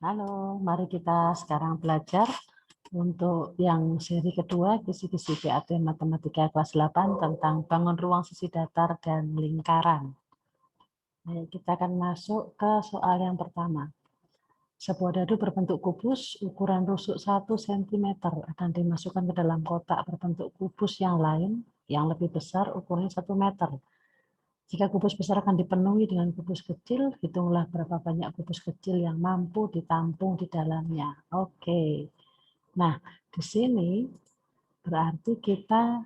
Halo, mari kita sekarang belajar untuk yang seri kedua kisi-kisi PAT Matematika kelas 8 tentang bangun ruang sisi datar dan lingkaran. Baik, kita akan masuk ke soal yang pertama. Sebuah dadu berbentuk kubus ukuran rusuk 1 cm akan dimasukkan ke dalam kotak berbentuk kubus yang lain yang lebih besar ukurannya 1 meter. Jika kubus besar akan dipenuhi dengan kubus kecil, hitunglah berapa banyak kubus kecil yang mampu ditampung di dalamnya. Oke. Nah, di sini berarti kita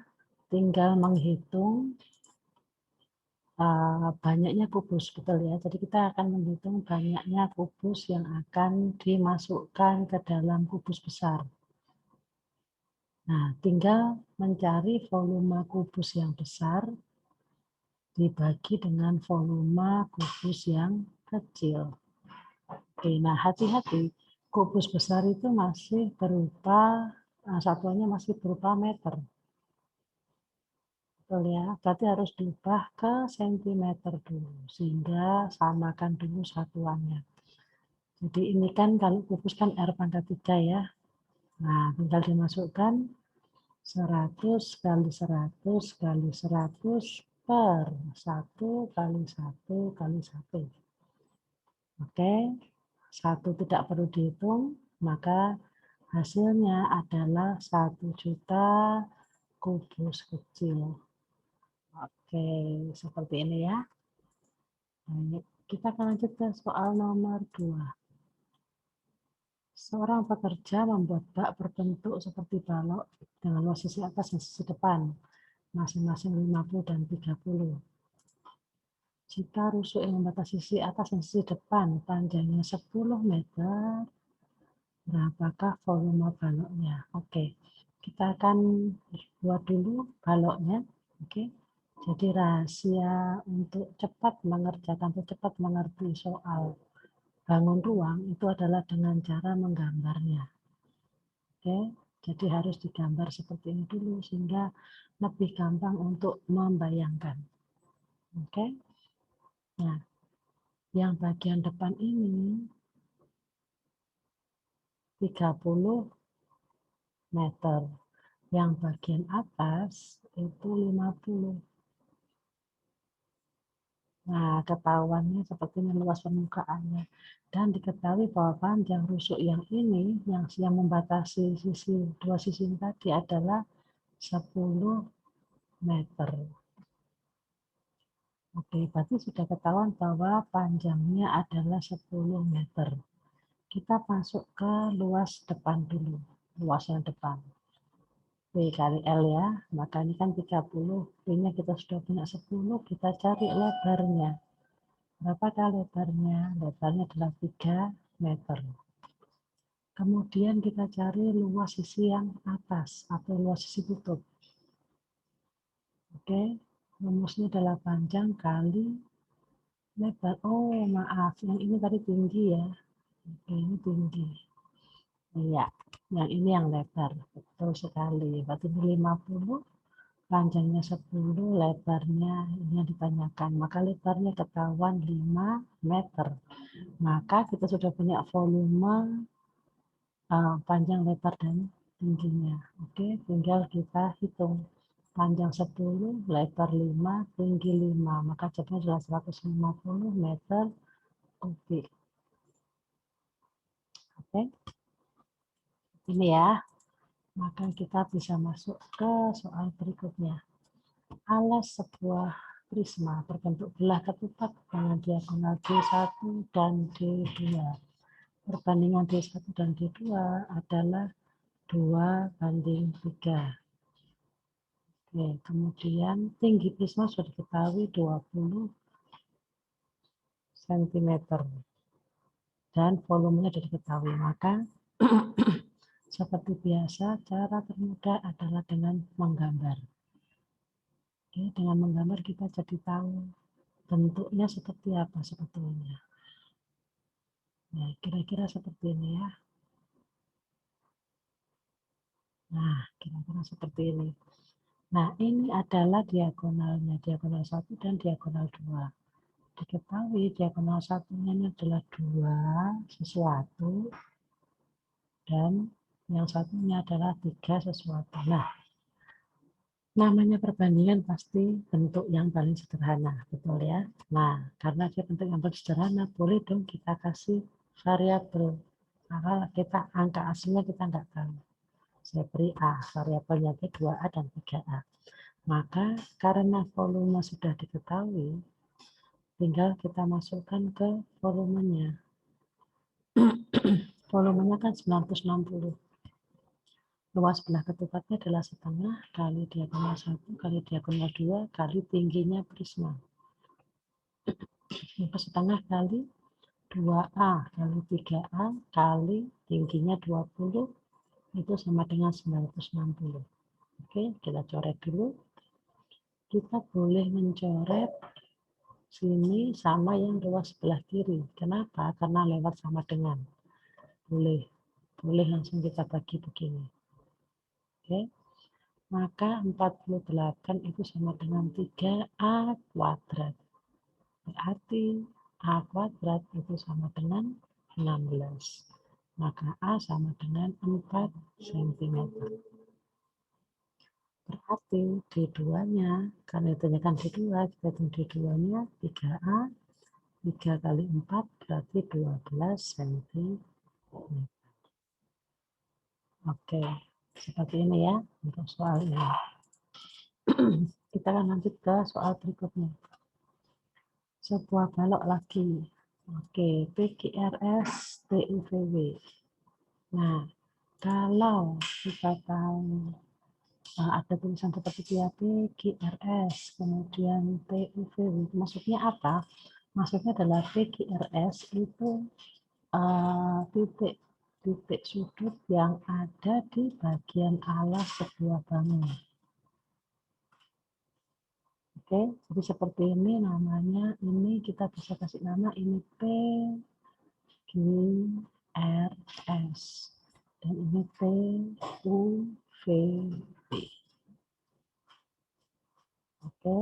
tinggal menghitung banyaknya kubus, betul ya. Jadi kita akan menghitung banyaknya kubus yang akan dimasukkan ke dalam kubus besar. Nah, tinggal mencari volume kubus yang besar dibagi dengan volume kubus yang kecil. Oke, nah hati-hati, kubus besar itu masih berupa, satuannya masih berupa meter. Betul ya, berarti harus diubah ke sentimeter dulu, sehingga samakan dulu satuannya. Jadi ini kan kalau kubus kan R pangkat 3 ya. Nah, tinggal dimasukkan 100 kali 100 kali 100 per 1 kali 1 kali 1. Oke, 1 tidak perlu dihitung, maka hasilnya adalah 1 juta kubus kecil. Oke, seperti ini ya. Baik, kita akan lanjut ke soal nomor 2. Seorang pekerja membuat bak berbentuk seperti balok dengan luas sisi atas dan sisi depan, masing-masing 50 dan 30. Jika rusuk yang membatasi sisi atas dan sisi depan panjangnya 10 meter, berapakah volume baloknya? Oke, kita akan buat dulu baloknya. Oke, jadi rahasia untuk cepat mengerjakan atau cepat mengerti soal bangun ruang itu adalah dengan cara menggambarnya. Oke, jadi harus digambar seperti ini dulu sehingga lebih gampang untuk membayangkan. Oke, nah yang bagian depan ini 30 meter. Yang bagian atas itu 50. Nah, ketahuannya seperti ini luas permukaannya. Dan diketahui bahwa panjang rusuk yang ini, yang membatasi dua sisi tadi adalah 10 meter. Oke, berarti sudah ketahuan bahwa panjangnya adalah 10 meter. Kita masuk ke luas depan dulu, luas yang depan. P kali L ya, maka ini kan 30, P-nya kita sudah punya 10, kita cari lebarnya. Berapakah lebarnya? Lebarnya adalah 3 meter. Kemudian kita cari luas sisi yang atas atau luas sisi tutup. Oke, rumusnya adalah panjang kali lebar. Oh, maaf, yang ini tadi tinggi ya. Oke, ini tinggi. Iya, yang ini yang lebar. Betul sekali. Berarti 50, panjangnya 10, lebarnya ini yang ditanyakan. Maka lebarnya ketahuan 5 meter. Maka kita sudah punya volume panjang, lebar, dan tingginya. Oke, tinggal kita hitung. Panjang 10, lebar 5, tinggi 5. Maka jawabnya adalah 150 meter kubik. Oke, ini ya. Maka kita bisa masuk ke soal berikutnya. Alas sebuah prisma berbentuk belah ketupat dengan diagonal D1 dan D2. Perbandingan D1 dan D2 adalah 2:3. Oke, kemudian tinggi prisma sudah diketahui 20 cm dan volumenya sudah diketahui. Maka seperti biasa cara termudah adalah dengan menggambar. Oke, dengan menggambar kita jadi tahu bentuknya seperti apa sebetulnya. Nah, kira-kira seperti ini ya. Nah, kira-kira seperti ini. Nah, ini adalah diagonalnya, diagonal 1 dan diagonal 2. diketahui diagonal satunya ini adalah 2 sesuatu dan yang satunya adalah 3 sesuatu. Nah, namanya perbandingan pasti bentuk yang paling sederhana, betul ya? Nah, karena dia bentuk yang paling sederhana, boleh dong kita kasih variabel. Maka kita angka aslinya kita nggak tahu. Saya beri A, variabelnya itu 2A dan 3A. Maka karena volume sudah diketahui, tinggal kita masukkan ke volumenya. Volumenya kan 960. Luas belah ketupatnya adalah setengah kali diagonal 1 kali diagonal 2 kali tingginya prisma. Maka setengah kali 2A kali 3A kali tingginya 20 itu sama dengan 960. Oke, kita coret dulu. Kita boleh mencoret sini sama yang luas sebelah kiri. Kenapa? Karena lewat sama dengan. Boleh langsung kita bagi begini. Oke, maka 48 itu sama dengan 3A kuadrat. Berarti A kuadrat itu sama dengan 16. Maka A sama dengan 4 cm. Berarti D2-nya, karena itu kan D2, kita hitung D2-nya 3A, 3 kali 4 berarti 12 cm. Oke, seperti ini ya untuk soal ini. Kita akan lanjut ke soal berikutnya. Sebuah balok lagi. Oke, PQRS TUVW. Nah, kalau kita tahu ada tulisan seperti itu ya, PQRS, kemudian TUVW, maksudnya apa? Maksudnya adalah PQRS itu titik sudut yang ada di bagian alas sebuah bangun. Oke, jadi seperti ini namanya, ini kita bisa kasih nama ini PQRS dan ini TUVW. Oke,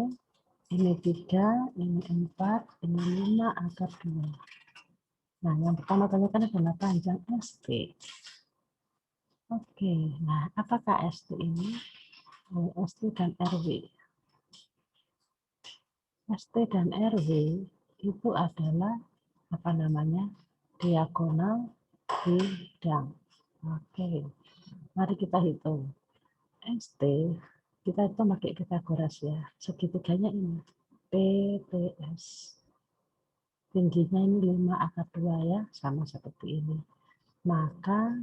ini 3, ini 4, ini 5 akar 2. Nah, yang pertama tanyakan adalah panjang ST. Oke, nah apakah ST ini? ST dan RW. ST dan RW itu adalah apa namanya? Diagonal bidang. Oke, mari kita hitung. ST kita itu pakai Pythagoras ya. Segitiganya ini PTS. Tingginya ini 5 akar 2 ya, sama seperti ini. Maka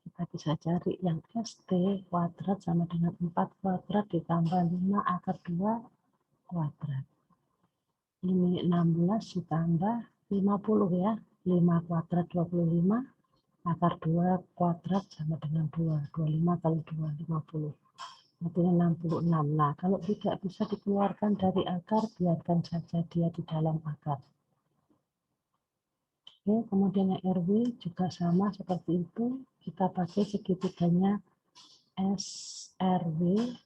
kita bisa cari yang ST kuadrat sama dengan 4 kuadrat ditambah 5 akar 2 kuadrat. Ini 16 ditambah 50 ya. 5 kuadrat 25, akar 2 kuadrat sama dengan 2. 25 kali 2, 50. Artinya 66. Nah, kalau tidak bisa dikeluarkan dari akar, biarkan saja dia di dalam akar. Oke, kemudian yang RW juga sama seperti itu. Kita pakai segitiganya SRW.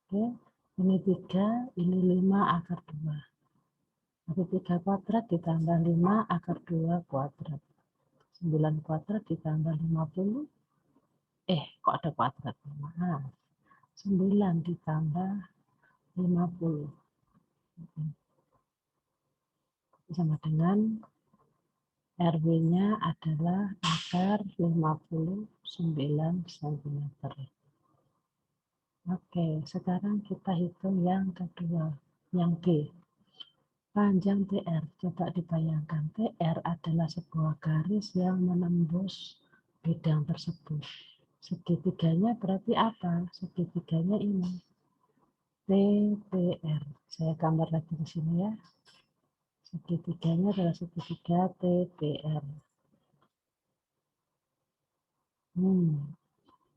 Oke, ini 3, ini 5 akar 2. Jadi 3 kuadrat ditambah 5 akar 2 kuadrat. 9 kuadrat ditambah 50. Kok ada kuadrat? Maaf. 9 ditambah 50. Sama dengan RW-nya adalah akar 59 cm. Oke, sekarang kita hitung yang kedua, yang B. Panjang TR, coba dibayangkan. TR adalah sebuah garis yang menembus bidang tersebut. Segitiganya berarti apa? Segitiganya ini. TPR. Saya gambar lagi di sini ya. Segitiganya adalah segitiga TPR.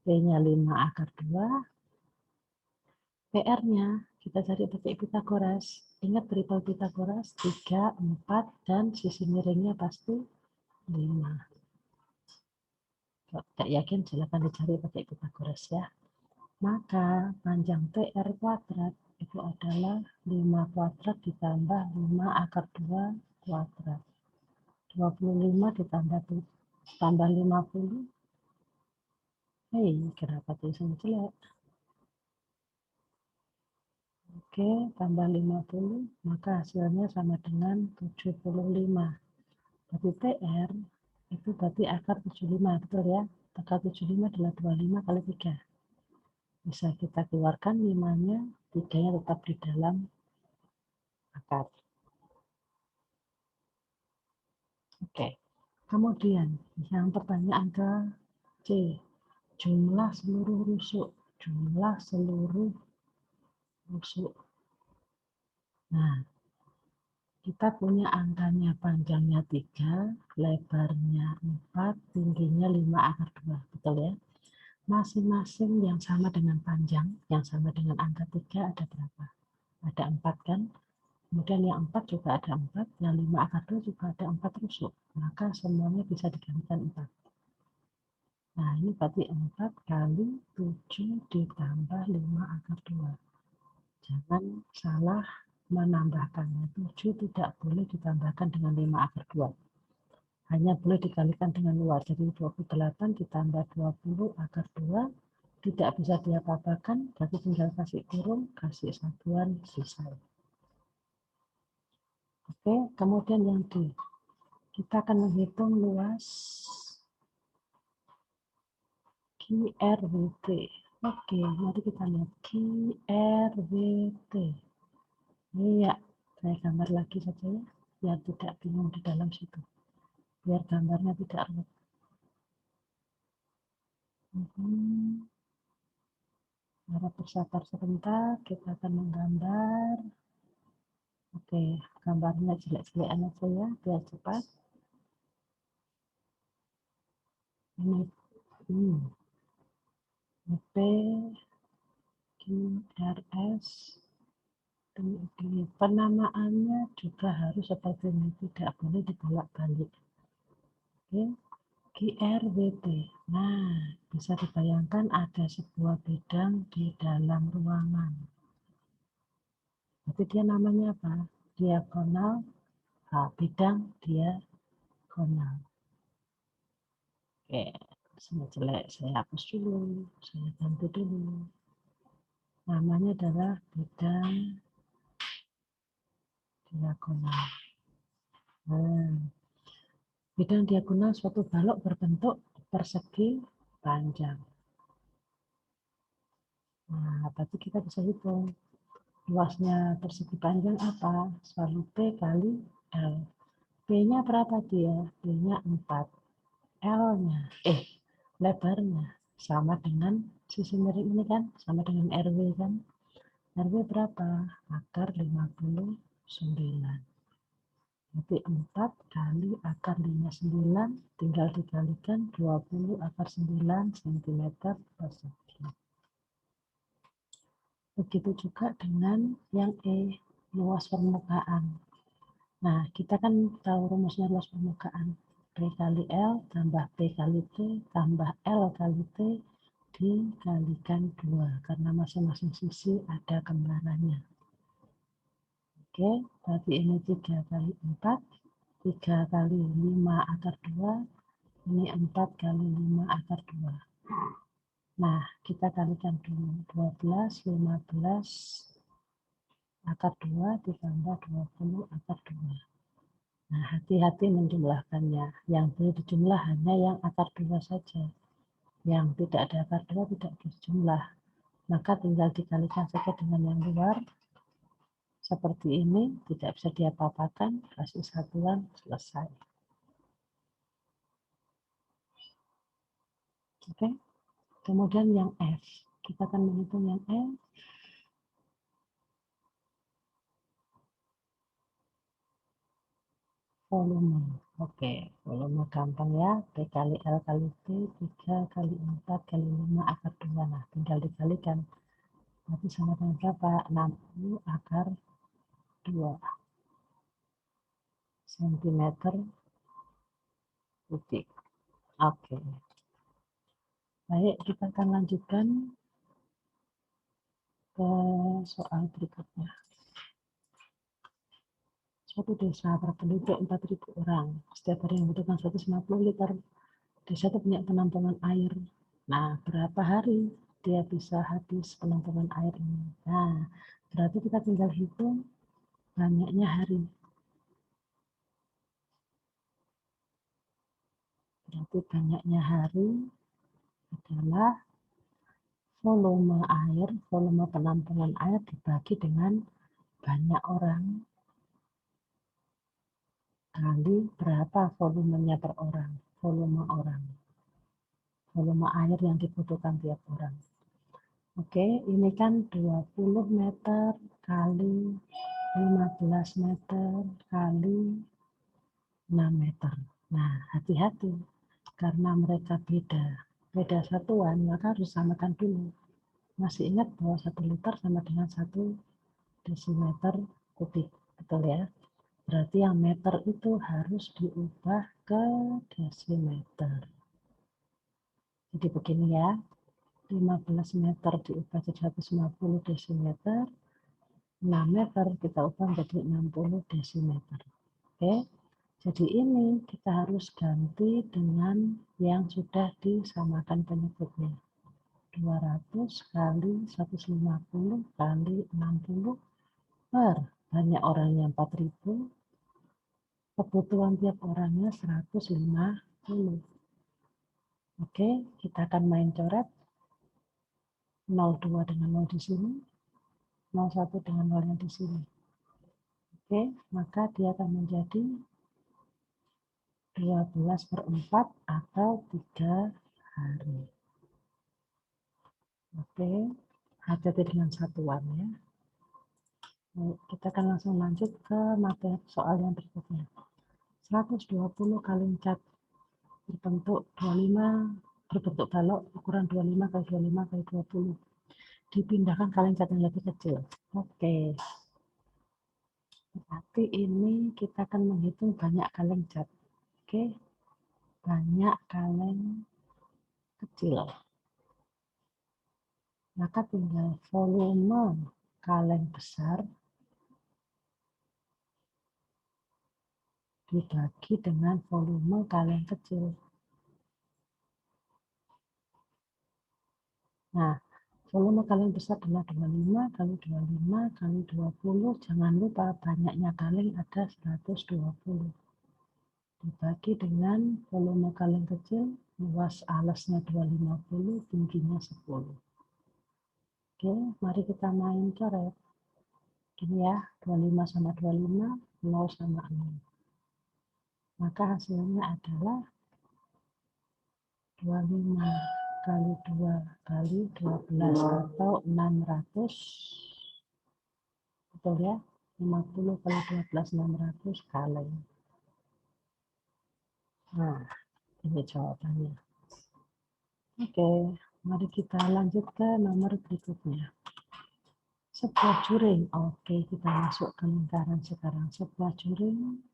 P-nya 5 akar 2. PR-nya kita cari pakai Pythagoras. Ingat peribau Pythagoras 3, 4, dan sisi miringnya pasti 5. Kalau tidak yakin silakan dicari pakai Pythagoras ya. Maka panjang TR kuadrat itu adalah 5 kuadrat ditambah 5 akar 2 kuadrat. 25 ditambah tambah 50. Hei, kenapa tulisannya jelek? Oke, tambah 50, maka hasilnya sama dengan 75. Berarti TR itu berarti akar 75, betul ya? Akar 75 adalah 25 kali 3. Bisa kita keluarkan 5-nya, 3-nya tetap di dalam akar. Oke, kemudian yang pertanyaan ke C, jumlah seluruh rusuk. Jumlah seluruh rusuk. Nah, kita punya angkanya, panjangnya 3, lebarnya 4, tingginya 5 akar 2. Betul ya? Masing-masing yang sama dengan panjang, yang sama dengan angka 3 ada berapa? Ada 4 kan? Kemudian yang 4 juga ada 4, yang 5 akar 2 juga ada 4 rusuk. Maka semuanya bisa dikalikan 4. Nah, ini berarti 4 kali 7 ditambah 5 akar 2. Jangan salah menambahkannya. 7 tidak boleh ditambahkan dengan 5 akar 2. Hanya boleh dikalikan dengan luar. Jadi 28 ditambah 20 akar 2 tidak bisa diapa-apakan, berarti tinggal kasih kurung, kasih satuan, selesai. Oke, kemudian yang D. Kita akan menghitung luas QRWT. Oke, mari kita lihat QRWT. Iya, saya gambar lagi saja ya, biar tidak bingung di dalam situ. Biar gambarnya tidak rumit. Harap bersabar sebentar, kita akan menggambar. Oke, gambarnya jelek-jelekan aja ya, biar cepat. Ini P, QRS, penamaannya juga harus seperti ini, tidak boleh dibolak-balik. Oke, QRWT. Nah, bisa dibayangkan ada sebuah bidang di dalam ruangan. Berarti dia namanya apa? Diagonal. Bidang diagonal. Oke, sangat jelek. Saya hapus dulu. Saya ganti dulu. Namanya adalah bidang diagonal. Nah, bidang diagonal suatu balok berbentuk persegi panjang. Nah, berarti kita bisa hitung. Luasnya persegi panjang apa? Selalu P kali L. P-nya berapa dia? P-nya 4. L-nya, lebarnya sama dengan sisi miring ini kan? Sama dengan RW kan? RW berapa? Akar 59. Berarti 4 kali akar 59 tinggal dikalikan 20 akar 9 cm persegi. Begitu juga dengan yang luas permukaan. Nah, kita kan tahu rumusnya luas permukaan. P kali L tambah P kali T tambah L kali T dikalikan 2. Karena masing-masing sisi ada kembarannya. Oke, berarti ini 3 kali 4. 3 kali 5 akar 2. Ini 4 kali 5 akar 2. Nah, kita kalikan dulu. 12, 15 akar 2 ditambah 20 akar 2. Nah, hati-hati menjumlahkannya. Yang boleh dijumlah hanya yang akar 2 saja. Yang tidak ada akar 2 tidak dijumlah. Maka tinggal dikalikan saja dengan yang luar. Seperti ini, tidak bisa diapa-apakan. Kasih satuan, selesai. Oke. Kemudian yang F. Kita akan menghitung yang F. Volume. Oke, volume gampang ya. P kali L kali T, 3 kali 4 kali 5 akar 2. Nah, tinggal dikalikan. Berarti sama dengan berapa? 60 akar 2 cm kubik. Oke. Baik, kita akan lanjutkan ke soal berikutnya. Suatu desa berpenduduk 4.000 orang. Setiap hari membutuhkan 150 liter. Desa itu punya penampungan air. Nah, berapa hari dia bisa habis penampungan air ini? Nah, berarti kita tinggal hitung banyaknya hari. Berarti banyaknya hari adalah volume air, volume penampungan air dibagi dengan banyak orang kali berapa volumenya per orang. Volume orang. Volume air yang dibutuhkan tiap orang. Oke, ini kan 20 meter kali 15 meter kali 6 meter. Nah, hati-hati. Karena mereka beda satuan, maka harus samakan dulu. Masih ingat bahwa 1 liter sama dengan 1 desimeter kubik. Betul ya? Berarti yang meter itu harus diubah ke desimeter. Jadi begini ya. 15 meter diubah jadi 150 desimeter, 6 meter kita ubah menjadi 60 desimeter. Oke, jadi ini kita harus ganti dengan yang sudah disamakan penyebutnya. 200 kali 150 kali 60 per banyak orangnya 4.000, kebutuhan tiap orangnya 150. Oke, kita akan main coret. 02 dengan 0 di sini, 01 dengan 0 yang di sini. Oke, maka dia akan menjadi 12/4 atau 3 hari. Oke, hati-hati dengan satuan ya. Kita akan langsung lanjut ke materi soal yang berikutnya. 120 kaleng cat berbentuk balok ukuran 25 kali 25 kali 20. Dipindahkan kaleng cat yang lebih kecil. Oke. Berarti ini kita akan menghitung banyak kaleng cat. Oke. Banyak kaleng kecil. Maka tinggal volume kaleng besar dibagi dengan volume kaleng kecil. Nah, volume kaleng besar adalah 25 kali 25 kali 20. Jangan lupa banyaknya kaleng ada 120. Dibagi dengan volume kaleng kecil, luas alasnya 250, tingginya 10. Oke, mari kita main coret. Gini ya, 25 sama 25, 0 sama 0. Maka hasilnya adalah 25 kali 2 kali 12 atau 600. Betul ya? 50 kali 12, 600 kaleng. Nah, ini jawabannya. Oke, mari kita lanjut ke nomor berikutnya. Sebuah juring. Oke, kita masuk ke lingkaran sekarang. Sebuah juring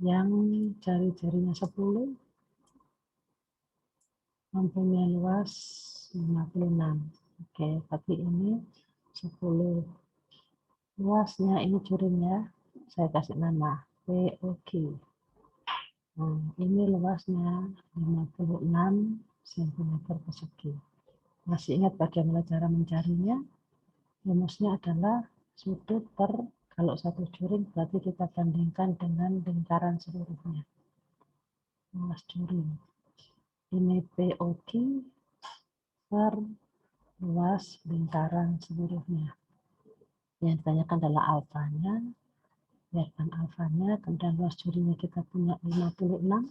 yang jari-jarinya 10 mempunyai luas 56. Oke, tapi ini 10. Luasnya ini juringnya, saya kasih nama POG. Nah, ini luasnya 56 cm persegi. Masih ingat bagaimana cara mencarinya? Rumusnya adalah sudut per, kalau satu juring berarti kita bandingkan dengan lingkaran seluruhnya. Luas juring. Ini POG per luas lingkaran seluruhnya. Yang ditanyakan adalah alfanya. Biarkan alfanya, kemudian luas juringnya kita punya 56.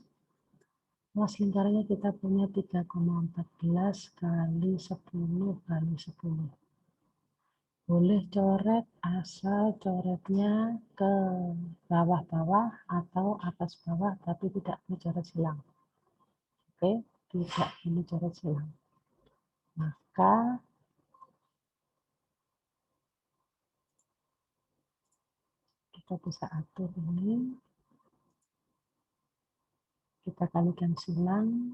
Luas lingkarannya kita punya 3,14 kali 10 kali 10. Boleh coret asal coretnya ke bawah-bawah atau atas bawah, tapi tidak boleh coret silang. Oke, tidak boleh coret silang. Maka kita bisa atur ini. Kita kalikan silang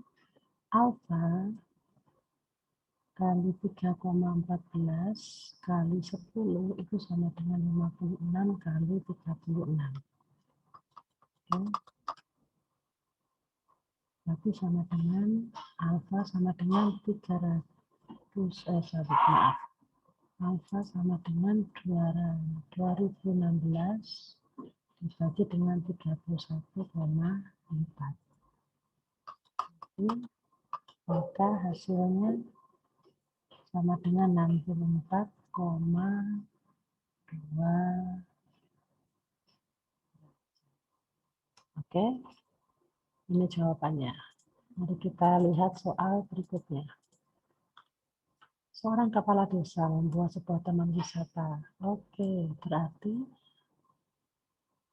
alfa kali 3,14 kali 10 itu sama dengan 56 kali 36. Oke. Berarti sama dengan alfa sama dengan 300, maaf. Alfa sama dengan 2016 dibagi dengan 31,4. Maka hasilnya sama dengan 64,2. Oke, ini jawabannya. Mari kita lihat soal berikutnya. Seorang kepala desa membuat sebuah taman wisata. Oke, berarti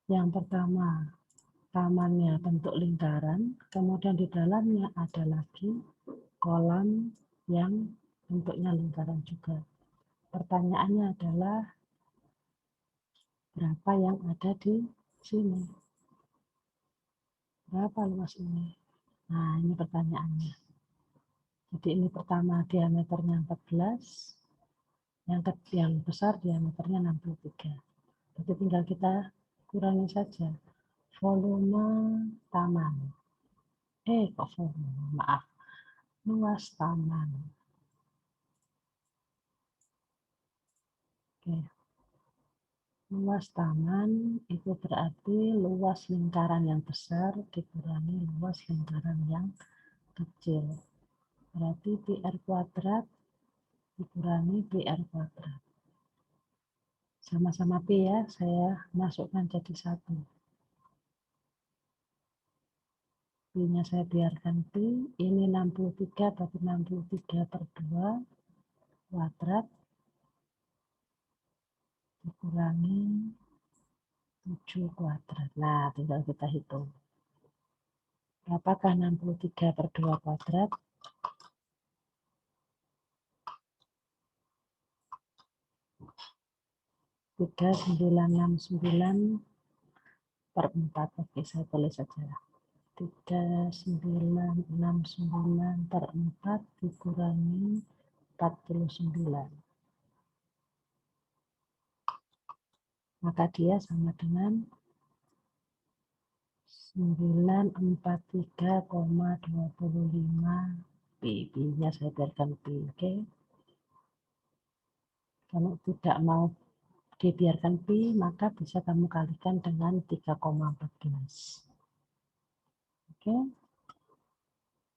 yang pertama, tamannya bentuk lingkaran, kemudian di dalamnya ada lagi kolam yang bentuknya lingkaran juga. Pertanyaannya adalah berapa yang ada di sini? Berapa luas ini? Nah, ini pertanyaannya. Jadi ini pertama diameternya 14, yang besar diameternya 63. Jadi tinggal kita kurangi saja volume taman. Kok volume? Maaf, luas taman. Oke. Luas taman itu berarti luas lingkaran yang besar dikurangi luas lingkaran yang kecil. Berarti PR kuadrat dikurangi PR kuadrat. Sama-sama P ya, saya masukkan jadi 1. P-nya saya biarkan P, ini 63 berarti 63 per 2 kuadrat dikurangi 7 kuadrat. Nah, tinggal kita hitung. Berapakah 63 per 2 kuadrat? 3969 per 4. Oke, saya tulis saja. 3969 per 4 dikurangi 49. Maka dia sama dengan 943,25 Pi. Pi-nya saya biarkan Pi, oke. Kalau tidak mau dibiarkan Pi, maka bisa kamu kalikan dengan 3,14. Oke.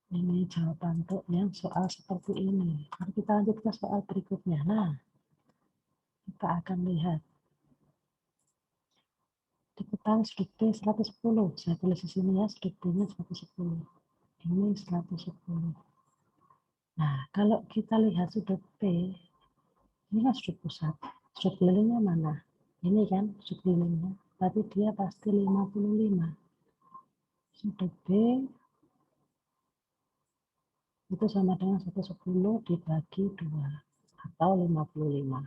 Ini jawaban untuk yang soal seperti ini. Mari kita lanjut ke soal berikutnya. Nah, kita akan lihat. Diketahui sudut B 110. Saya tulis di sini ya, sudut B-nya 110. Ini 110. Nah, kalau kita lihat sudut B, ini kan sudut pusat. Sudut kelilingnya mana? Ini kan sudut kelilingnya. Berarti dia pasti 55. Sudut B itu sama dengan 110 dibagi 2 atau 55.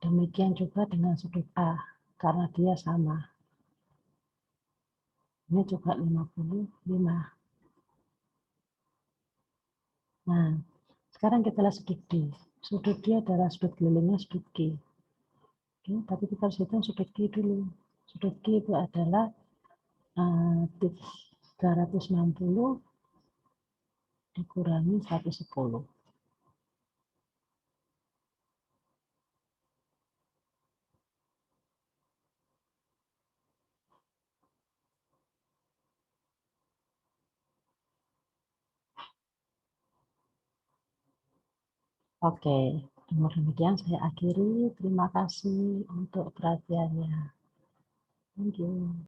Demikian juga dengan sudut A, karena dia sama. Ini juga 55. Nah, sekarang kita lihat sudut D. Sudut D adalah sudut kelilingnya sudut G. Oke, tapi kita harus hitung sudut G dulu. Sudut G itu adalah 360 dikurangi 110. Oke, dengan demikian saya akhiri. Terima kasih untuk perhatiannya. Thank you.